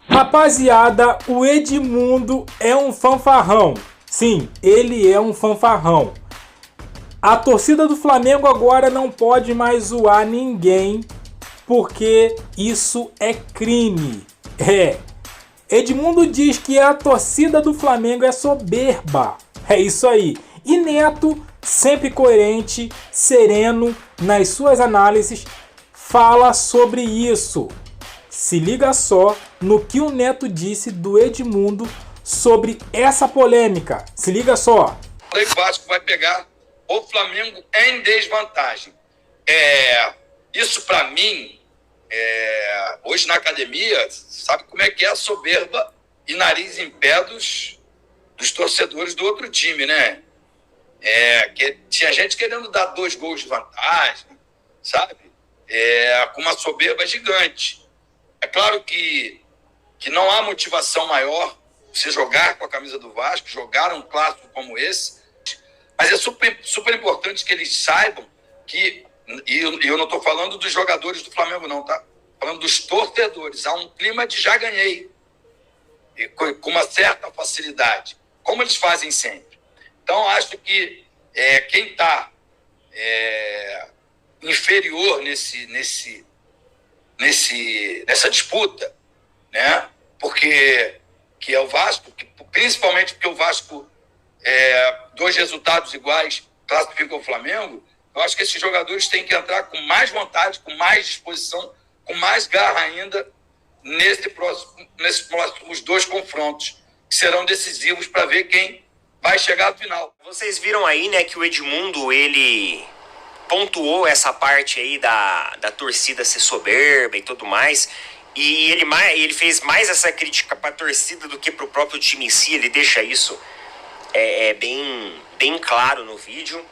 Rapaziada, o Edmundo é um fanfarrão. Sim, ele é um fanfarrão. A torcida do Flamengo agora não pode mais zoar ninguém, porque isso é crime. Edmundo diz que a torcida do Flamengo é soberba. É isso aí. E Neto, sempre coerente, sereno nas suas análises, fala sobre isso. Se liga só no que o Neto disse do Edmundo sobre essa polêmica. Se liga só. O Vasco vai pegar o Flamengo em desvantagem. Isso para mim, hoje na academia, sabe como é que é a soberba e nariz em pé dos torcedores do outro time, né? Que tinha gente querendo dar 2 gols de vantagem, sabe? Com uma soberba gigante. É claro que não há motivação maior você jogar com a camisa do Vasco, jogar um clássico como esse, mas é super importante que eles saibam que, e eu não estou falando dos jogadores do Flamengo não, tá? Falando dos torcedores, há um clima de já ganhei, com uma certa facilidade, como eles fazem sempre. Então, acho que quem está inferior nessa disputa, né? Porque que é o Vasco, principalmente porque o Vasco, 2 resultados iguais classificam o Flamengo. Eu acho que esses jogadores têm que entrar com mais vontade, com mais disposição, com mais garra ainda nesses próximos 2 confrontos, que serão decisivos para ver quem vai chegar no final. Vocês viram aí, né, que o Edmundo, ele pontuou essa parte aí da torcida ser soberba e tudo mais, e ele fez mais essa crítica para a torcida do que para o próprio time em si. Ele deixa isso bem claro no vídeo.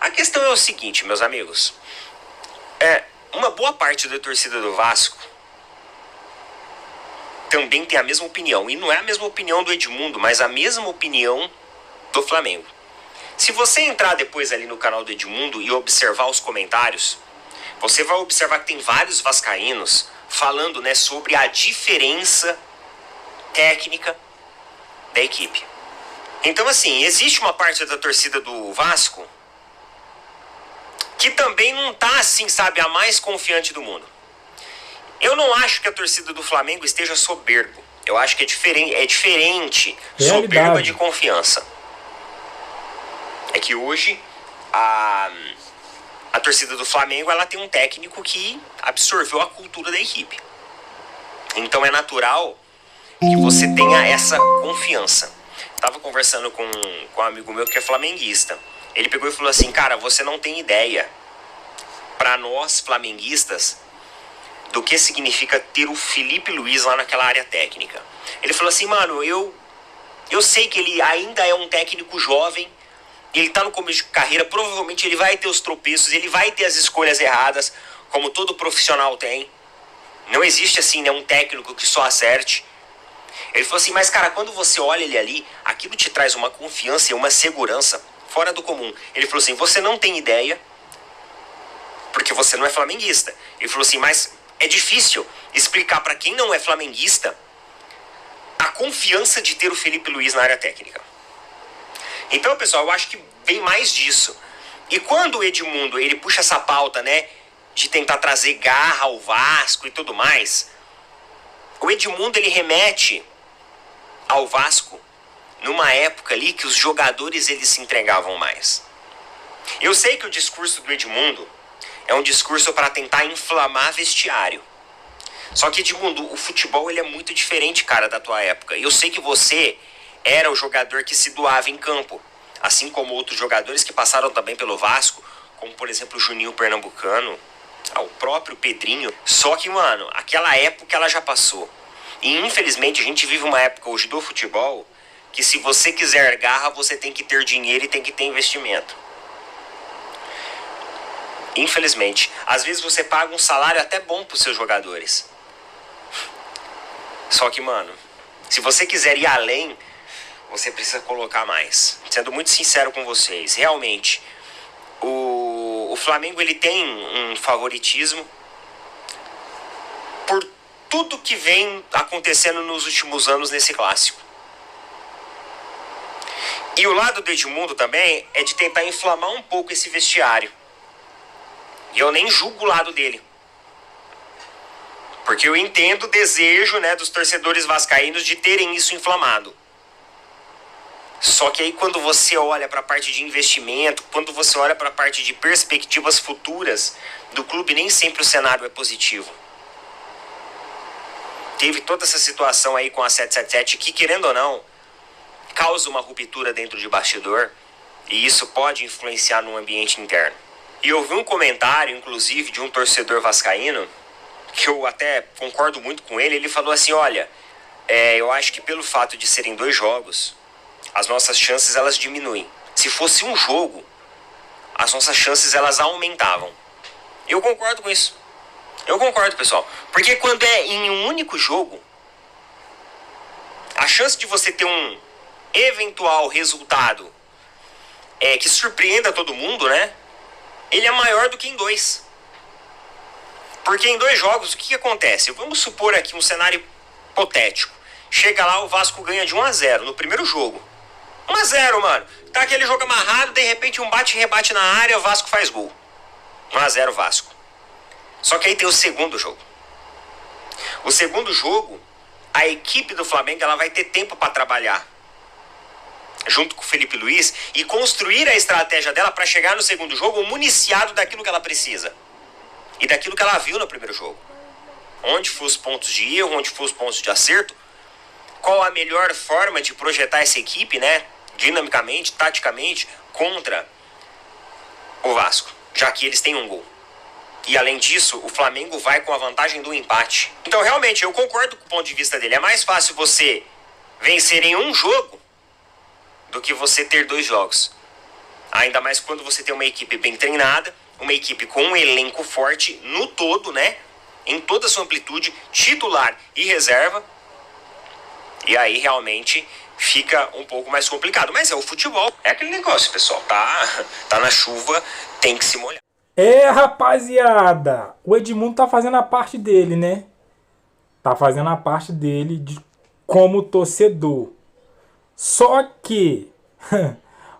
A questão é o seguinte, meus amigos, uma boa parte da torcida do Vasco também tem a mesma opinião, e não é a mesma opinião do Edmundo, mas a mesma opinião do Flamengo. Se você entrar depois ali no canal do Edmundo e observar os comentários, você vai observar que tem vários vascaínos falando, né, sobre a diferença técnica da equipe. Então, assim, existe uma parte da torcida do Vasco que também não tá, assim, sabe, a mais confiante do mundo. Eu não acho que a torcida do Flamengo esteja soberbo. Eu acho que é diferente soberba de confiança. É que hoje a torcida do Flamengo, ela tem um técnico que absorveu a cultura da equipe. Então é natural que você tenha essa confiança. Tava conversando com um amigo meu que é flamenguista. Ele pegou e falou assim: cara, você não tem ideia, para nós flamenguistas, do que significa ter o Felipe Luiz lá naquela área técnica. Ele falou assim: mano, eu sei que ele ainda é um técnico jovem, ele tá no começo de carreira, provavelmente ele vai ter os tropeços, ele vai ter as escolhas erradas, como todo profissional tem. Não existe, assim, né, um técnico que só acerte. Ele falou assim: mas cara, quando você olha ele ali, aquilo te traz uma confiança e uma segurança fora do comum. Ele falou assim: você não tem ideia, porque você não é flamenguista. Ele falou assim: mas é difícil explicar para quem não é flamenguista a confiança de ter o Felipe Luiz na área técnica. Então, pessoal, eu acho que vem mais disso. E quando o Edmundo, ele puxa essa pauta, né, de tentar trazer garra ao Vasco e tudo mais, o Edmundo, ele remete ao Vasco numa época ali que os jogadores, eles se entregavam mais. Eu sei que o discurso do Edmundo é um discurso para tentar inflamar vestiário. Só que, Edmundo, o futebol, ele é muito diferente, cara, da tua época. Eu sei que você era o jogador que se doava em campo, assim como outros jogadores que passaram também pelo Vasco, como, por exemplo, o Juninho Pernambucano, o próprio Pedrinho. Só que, mano, aquela época ela já passou. E, infelizmente, a gente vive uma época hoje do futebol que, se você quiser garra, você tem que ter dinheiro e tem que ter investimento. Infelizmente. Às vezes você paga um salário até bom pros seus jogadores. Só que, mano, se você quiser ir além, você precisa colocar mais. Sendo muito sincero com vocês, realmente, o Flamengo, ele tem um favoritismo por tudo que vem acontecendo nos últimos anos nesse clássico. E o lado do Edmundo também é de tentar inflamar um pouco esse vestiário. E eu nem julgo o lado dele. Porque eu entendo o desejo, né, dos torcedores vascaínos de terem isso inflamado. Só que aí quando você olha para a parte de investimento, quando você olha para a parte de perspectivas futuras do clube, nem sempre o cenário é positivo. Teve toda essa situação aí com a 777 que, querendo ou não, causa uma ruptura dentro de bastidor, e isso pode influenciar no ambiente interno. E eu vi um comentário, inclusive, de um torcedor vascaíno, que eu até concordo muito com ele. Ele falou assim, olha, eu acho que pelo fato de serem 2 jogos, as nossas chances elas diminuem. Se fosse um jogo, as nossas chances elas aumentavam. Eu concordo com isso. Eu concordo, pessoal. Porque quando é em um único jogo, a chance de você ter um eventual resultado que surpreenda todo mundo, né? Ele é maior do que em 2. Porque em 2 jogos, o que acontece? Vamos supor aqui um cenário hipotético. Chega lá, o Vasco ganha de 1-0 no primeiro jogo. 1-0, mano. Tá aquele jogo amarrado, de repente um bate e rebate na área, o Vasco faz gol. 1-0 Vasco. Só que aí tem o segundo jogo. O segundo jogo, a equipe do Flamengo ela vai ter tempo para trabalhar junto com o Felipe Luiz e construir a estratégia dela para chegar no segundo jogo municiado daquilo que ela precisa e daquilo que ela viu no primeiro jogo. Onde foram os pontos de erro, onde foram os pontos de acerto, qual a melhor forma de projetar essa equipe, né, dinamicamente, taticamente, contra o Vasco, já que eles têm um gol. E além disso, o Flamengo vai com a vantagem do empate. Então realmente, eu concordo com o ponto de vista dele. É mais fácil você vencer em um jogo do que você ter 2 jogos. Ainda mais quando você tem uma equipe bem treinada, uma equipe com um elenco forte no todo, né? Em toda a sua amplitude, titular e reserva. E aí realmente fica um pouco mais complicado. Mas é o futebol, é aquele negócio, pessoal. Tá na chuva, tem que se molhar. Rapaziada, o Edmundo tá fazendo a parte dele, né? Tá fazendo a parte dele como torcedor. Só que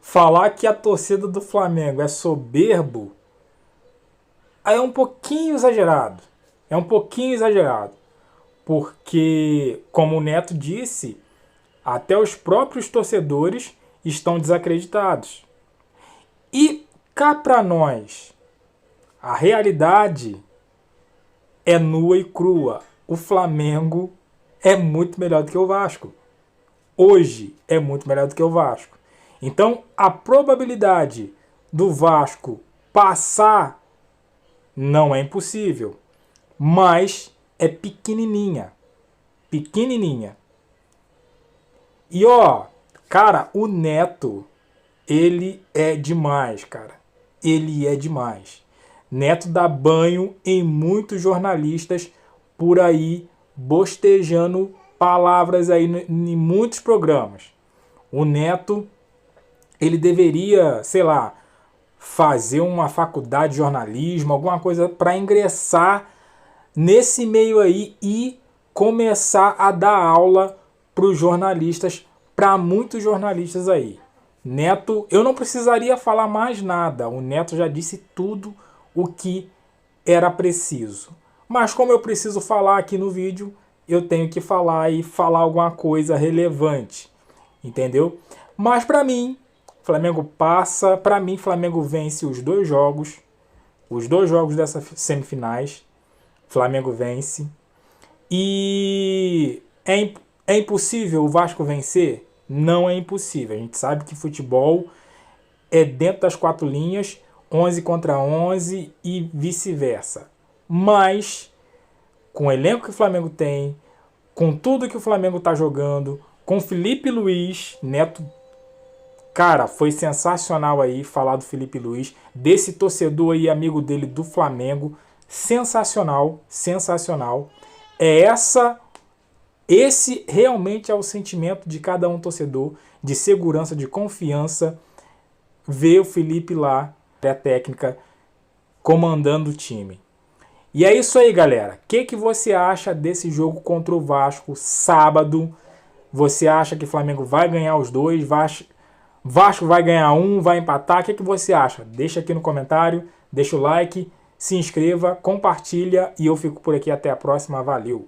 falar que a torcida do Flamengo é soberbo aí é um pouquinho exagerado. É um pouquinho exagerado. Porque, como o Neto disse, até os próprios torcedores estão desacreditados. E cá pra nós, a realidade é nua e crua. O Flamengo é muito melhor do que o Vasco. Hoje é muito melhor do que o Vasco. Então, a probabilidade do Vasco passar não é impossível, mas é pequenininha. Pequenininha. E ó, cara, o Neto, ele é demais, cara. Ele é demais. Neto dá banho em muitos jornalistas por aí, bostejando palavras aí em muitos programas. O Neto, ele deveria, sei lá, fazer uma faculdade de jornalismo, alguma coisa para ingressar nesse meio aí e começar a dar aula para os jornalistas, para muitos jornalistas aí. Neto, eu não precisaria falar mais nada. O Neto já disse tudo o que era preciso. Mas como eu preciso falar aqui no vídeo, eu tenho que falar e falar alguma coisa relevante. Entendeu? Mas para mim, Flamengo passa. Para mim, Flamengo vence os 2 jogos. Os 2 jogos dessas semifinais. Flamengo vence. E é impossível o Vasco vencer? Não é impossível. A gente sabe que futebol é dentro das 4 linhas, 11 contra 11 e vice-versa. Mas, com o elenco que o Flamengo tem, com tudo que o Flamengo está jogando, com Felipe Luiz, Neto, cara, foi sensacional aí falar do Felipe Luiz, desse torcedor aí, amigo dele do Flamengo, sensacional, sensacional. Esse realmente é o sentimento de cada um torcedor, de segurança, de confiança, ver o Felipe lá, a técnica, comandando o time. E é isso aí, galera. O que você acha desse jogo contra o Vasco sábado? Você acha que o Flamengo vai ganhar os dois? Vasco vai ganhar um, vai empatar? O que você acha? Deixa aqui no comentário, deixa o like, se inscreva, compartilha e eu fico por aqui até a próxima. Valeu!